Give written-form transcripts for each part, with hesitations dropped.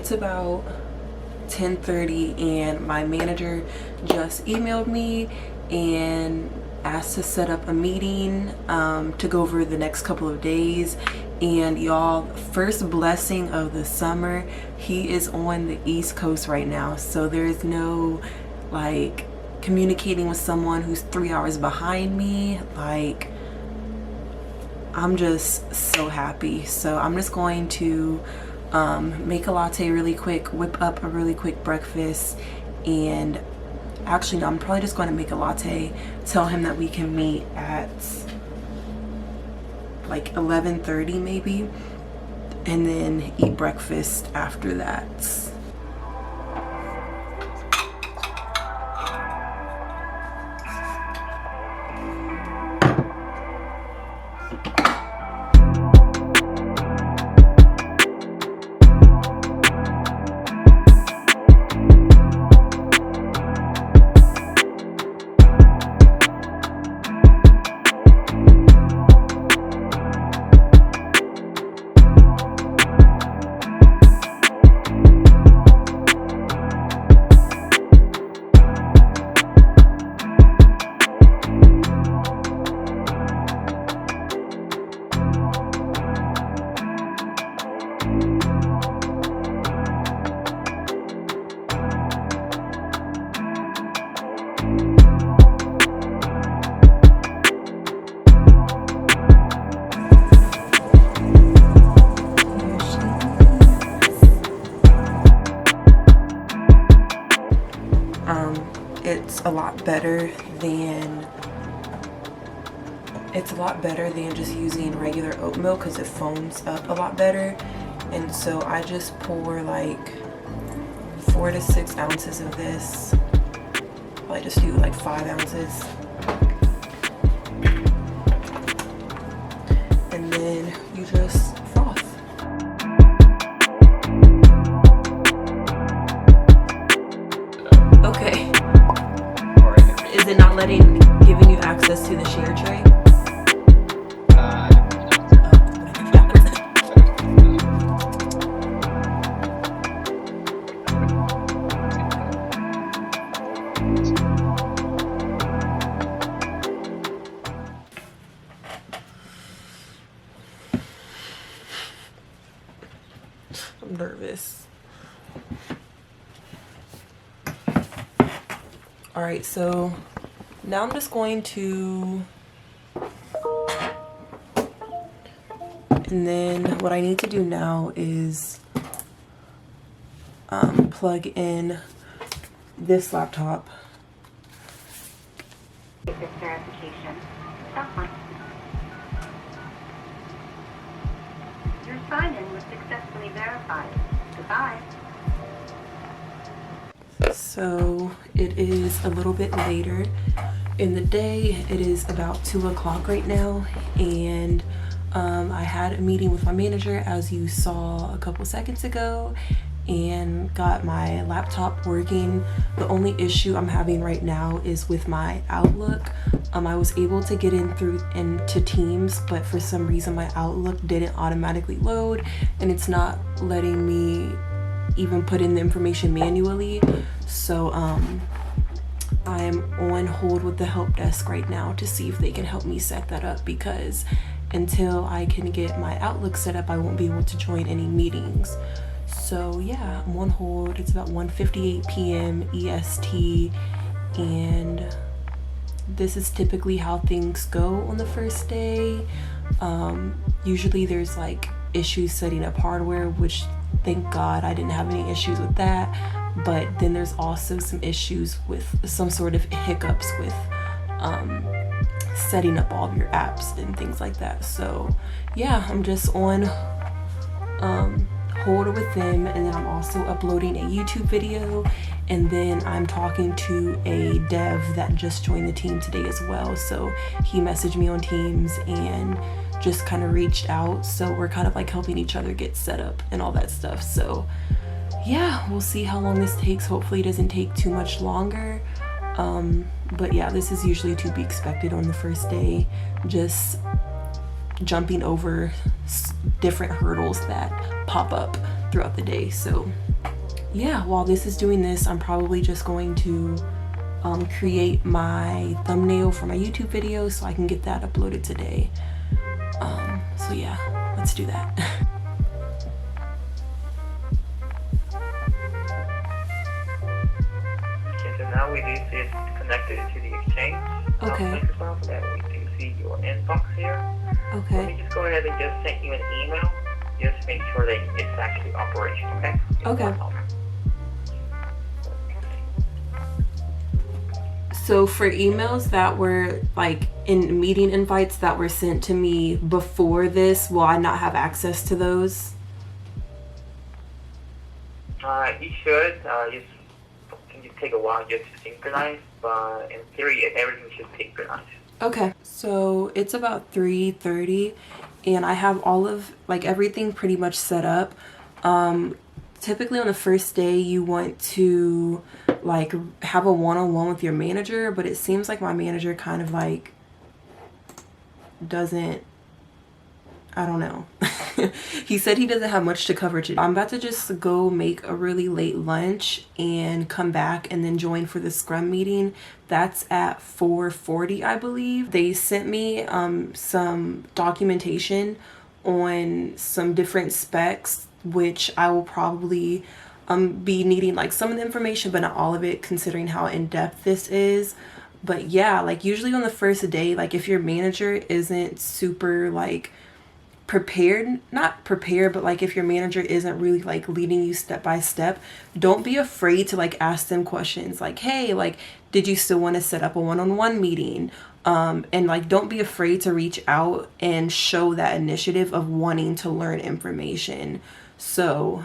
it's about 10:30 and my manager just emailed me and asked to set up a meeting to go over the next couple of days. And y'all, first blessing of the summer, he is on the East Coast right now, so there's no like communicating with someone who's 3 hours behind me. Like, I'm just so happy. So I'm just going to make a latte really quick, whip up a really quick breakfast, and actually no, I'm probably just going to make a latte, tell him that we can meet at like 11:30 maybe, and then eat breakfast after that. It's a lot better than just using regular oat milk because it foams up a lot better. And so I just pour like 4 to 6 ounces of this. I just do like 5 ounces. And then you just froth. Okay. Is it not giving you access to the share tray? I'm nervous. All right, so now I'm just going to, and then what I need to do now is plug in this laptop. This verification. Stop. Your sign-in was successfully verified. Goodbye. So it is a little bit later in the day. It is about 2 o'clock right now, and I had a meeting with my manager, as you saw a couple seconds ago, and got my laptop working. The only issue I'm having right now is with my Outlook. I was able to get into Teams, but for some reason my Outlook didn't automatically load, and it's not letting me even put in the information manually. So I'm on hold with the help desk right now to see if they can help me set that up, because until I can get my Outlook set up, I won't be able to join any meetings. So yeah, I'm on hold. It's about 1:58 p.m. EST, and this is typically how things go on the first day. Usually there's like issues setting up hardware, which thank God I didn't have any issues with that. But then there's also some issues with some sort of hiccups with setting up all of your apps and things like that. So yeah, I'm just on hold with them, and then I'm also uploading a YouTube video, and then I'm talking to a dev that just joined the team today as well. So he messaged me on Teams and just kind of reached out, so we're kind of like helping each other get set up and all that stuff. So yeah, we'll see how long this takes. Hopefully it doesn't take too much longer, but yeah, this is usually to be expected on the first day, just jumping over different hurdles that pop up throughout the day. So yeah, while this is doing this, I'm probably just going to create my thumbnail for my YouTube video so I can get that uploaded today. So yeah, let's do that. Okay, so now we do see it's connected to the Exchange. Okay. Microsoft, and we do see your inbox here. Let Okay. me just go ahead and just send you an email. Just make sure that it's actually operational, okay? Okay. One moment. So for emails that were like in meeting invites that were sent to me before this, will I not have access to those? You should. Just can just take a while just to synchronize, but in theory, everything should synchronize. Okay. So it's about 3:30 and I have all of like everything pretty much set up. Typically on the first day you want to like have a one-on-one with your manager, but it seems like my manager kind of like doesn't, I don't know. He said he doesn't have much to cover today. I'm about to just go make a really late lunch and come back and then join for the Scrum meeting. That's at 4:40, I believe. They sent me some documentation on some different specs, which I will probably be needing like some of the information, but not all of it, considering how in-depth this is. But yeah, like usually on the first day, like if your manager isn't super like not prepared, but like if your manager isn't really like leading you step by step, don't be afraid to like ask them questions like, hey, like, did you still want to set up a one-on-one meeting? And like, don't be afraid to reach out and show that initiative of wanting to learn information. So,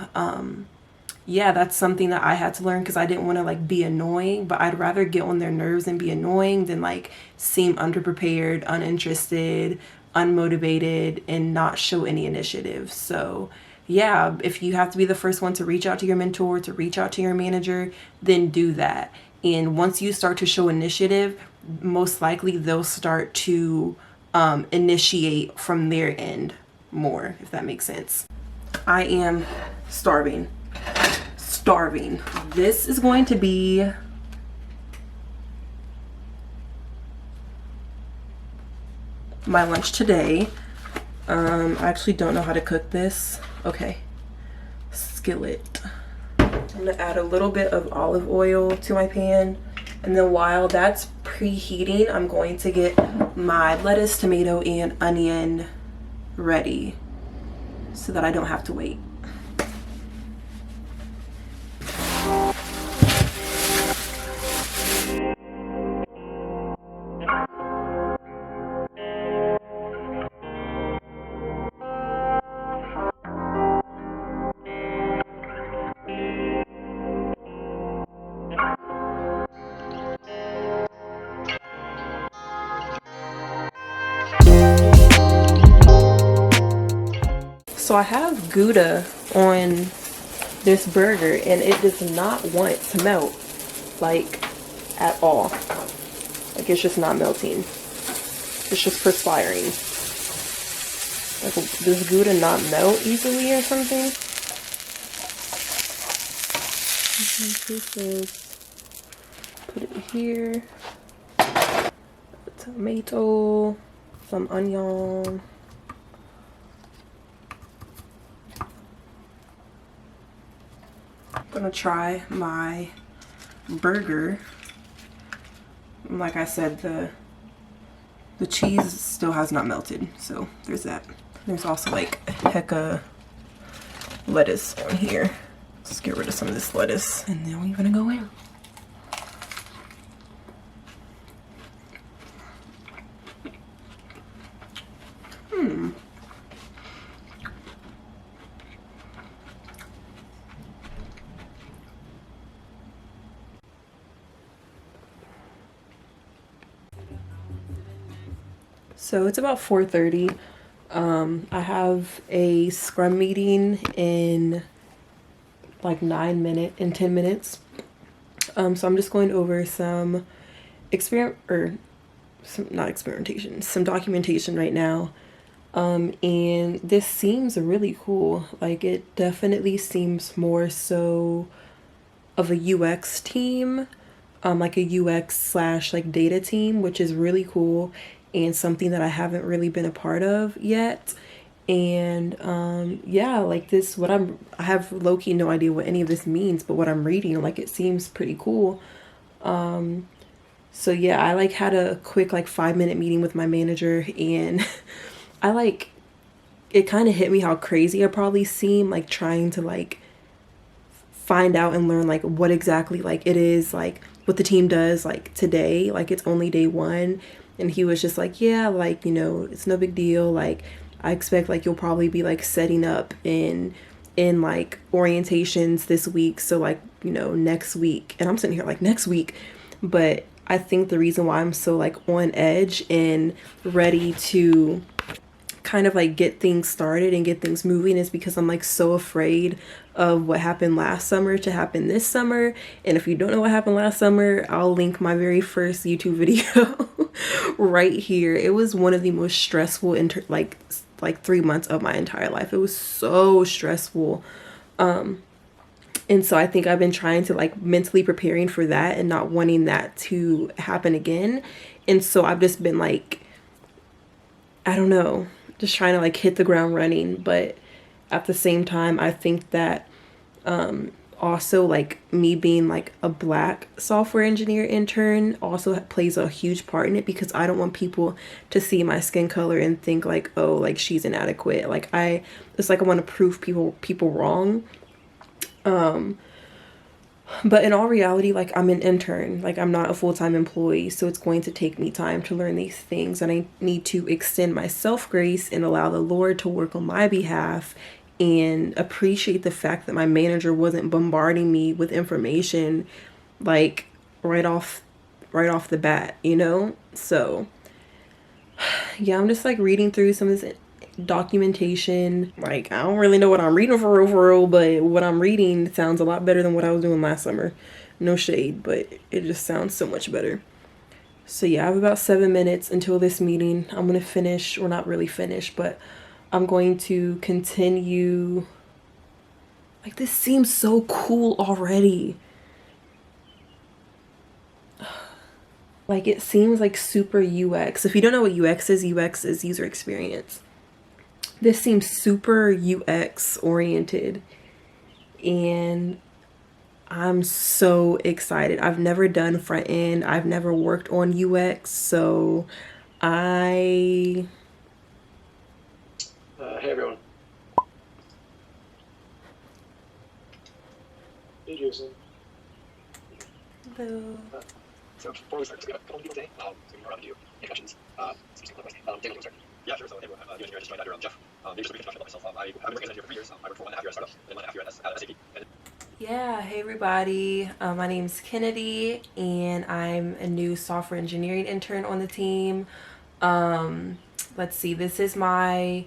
yeah, that's something that I had to learn because I didn't want to like be annoying, but I'd rather get on their nerves and be annoying than like seem underprepared, uninterested, unmotivated, and not show any initiative. So yeah, if you have to be the first one to reach out to your mentor, to reach out to your manager, then do that. And once you start to show initiative, most likely they'll start to initiate from their end more, if that makes sense. I am starving. This is going to be my lunch today. I actually don't know how to cook this. Okay, skillet. I'm gonna add a little bit of olive oil to my pan, and then while that's preheating, I'm going to get my lettuce, tomato, and onion ready so that I don't have to wait. So I have Gouda on this burger and it does not want to melt, like, at all. Like, it's just not melting. It's just perspiring. Like, does Gouda not melt easily or something? Put it here. Tomato, some onion. I'm gonna try my burger. Like I said, the cheese still has not melted, so there's that. There's also like a heck of lettuce on here. Let's get rid of some of this lettuce, and then we're gonna go in. So it's about 4:30. I have a Scrum meeting in like 10 minutes. So I'm just going over some documentation right now. And this seems really cool. Like, it definitely seems more so of a UX team, like a UX slash like data team, which is really cool and something that I haven't really been a part of yet. And yeah, like this, I have low-key no idea what any of this means, but what I'm reading, like it seems pretty cool. So yeah, I like had a quick like 5-minute meeting with my manager, and I like it kind of hit me how crazy I probably seem, like trying to like find out and learn like what exactly like it is, like what the team does like today, like it's only day one. And he was just like, yeah, like, you know, it's no big deal, like I expect like you'll probably be like setting up in like orientations this week, so like, you know, next week. And I'm sitting here like, next week? But I think the reason why I'm so like on edge and ready to kind of like get things started and get things moving is because I'm like so afraid of what happened last summer to happen this summer. And if you don't know what happened last summer, I'll link my very first YouTube video right here. It was one of the most stressful like 3 months of my entire life. It was so stressful. And so I think I've been trying to like mentally preparing for that and not wanting that to happen again. And so I've just been like, I don't know, just trying to like hit the ground running. But at the same time, I think that also like me being like a Black software engineer intern also plays a huge part in it, because I don't want people to see my skin color and think like, oh, like she's inadequate. Like it's like I want to prove people wrong. But in all reality, like I'm an intern, like I'm not a full-time employee, so it's going to take me time to learn these things, and I need to extend my self-grace and allow the Lord to work on my behalf, and appreciate the fact that my manager wasn't bombarding me with information like right off the bat, you know? So yeah, I'm just like reading through some of this documentation. Like I don't really know what I'm reading for real, but what I'm reading sounds a lot better than what I was doing last summer. No shade, but it just sounds so much better. So yeah, I have about 7 minutes until this meeting. I'm gonna finish, or not really finish, but I'm going to continue. Like this seems so cool already. Like it seems like super UX. If you don't know what UX is user experience. This seems super UX oriented, and I'm so excited. I've never done front end. I've never worked on UX, so Hey everyone. Hey Jason. Hello. So before we start, we have a couple people today. So we're around to do any questions. Daniel, start. Yeah, sure. So hey, I'm new engineer. I just joined out here. Jeff. Just a brief introduction about myself. I have been working as an engineer for 3 years. I worked for 1.5 years at a startup, then 1.5 years at SAP. Yeah, hey everybody. My name's Kennedy, and I'm a new software engineering intern on the team. Let's see, this is my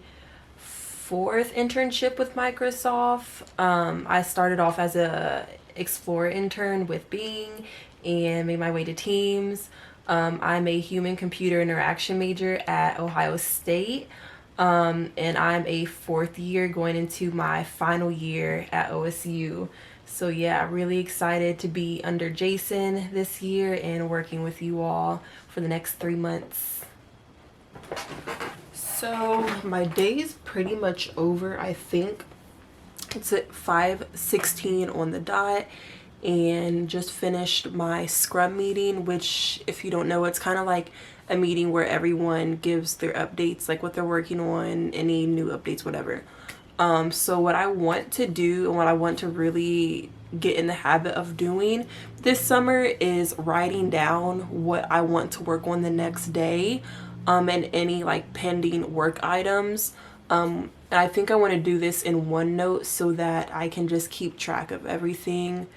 4th internship with Microsoft. I started off as a Explorer intern with Bing and made my way to Teams. I'm a human computer interaction major at Ohio State. And I'm a 4th year going into my final year at OSU. So yeah, really excited to be under Jason this year and working with you all for the next 3 months. So my day is pretty much over, I think. It's at 5:16 on the dot, and just finished my scrum meeting, which if you don't know, it's kind of like a meeting where everyone gives their updates, like what they're working on, any new updates, whatever. So what I want to do and what I want to really get in the habit of doing this summer is writing down what I want to work on the next day, and any like pending work items. And I think I want to do this in OneNote so that I can just keep track of everything,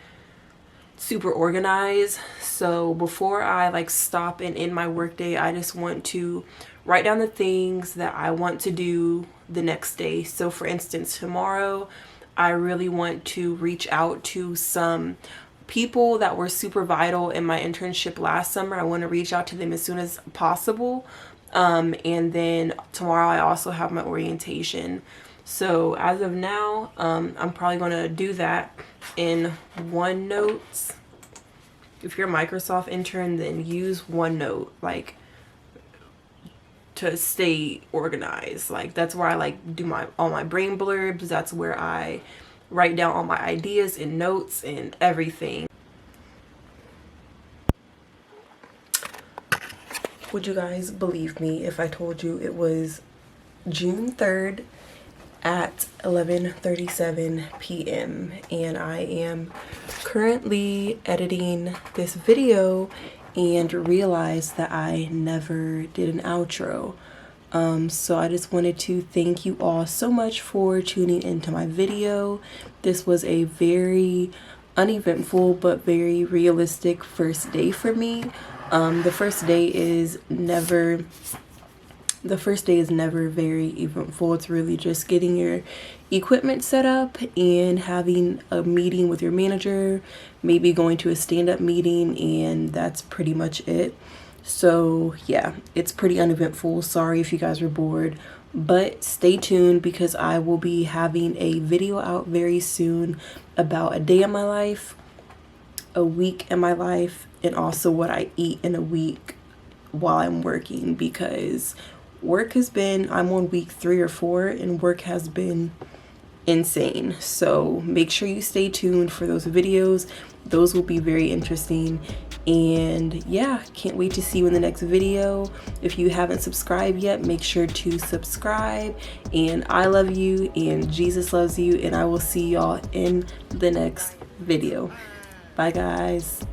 super organized. So before I like stop and end my workday, I just want to write down the things that I want to do the next day. So for instance, tomorrow I really want to reach out to some people that were super vital in my internship last summer. I want to reach out to them as soon as possible. And then tomorrow I also have my orientation. So as of now, I'm probably going to do that in OneNote. If you're a Microsoft intern, then use OneNote, like, to stay organized. Like, that's where I like do all my brain blurbs. That's where I write down all my ideas and notes and everything. Would you guys believe me if I told you it was June 3rd at 11:37 p.m. and I am currently editing this video and realized that I never did an outro. So I just wanted to thank you all so much for tuning into my video. This was a very uneventful but very realistic first day for me. The first day is never very eventful. It's really just getting your equipment set up and having a meeting with your manager, maybe going to a stand-up meeting, and that's pretty much it. So yeah, it's pretty uneventful. Sorry if you guys were bored, but stay tuned because I will be having a video out very soon about a day in my life, a week in my life, and also what I eat in a week while I'm working, because work has been, I'm on week 3 or 4 and work has been insane. So make sure you stay tuned for those videos. Those will be very interesting. And yeah, can't wait to see you in the next video. If you haven't subscribed yet, make sure to subscribe. And I love you and Jesus loves you, and I will see y'all in the next video. Bye guys.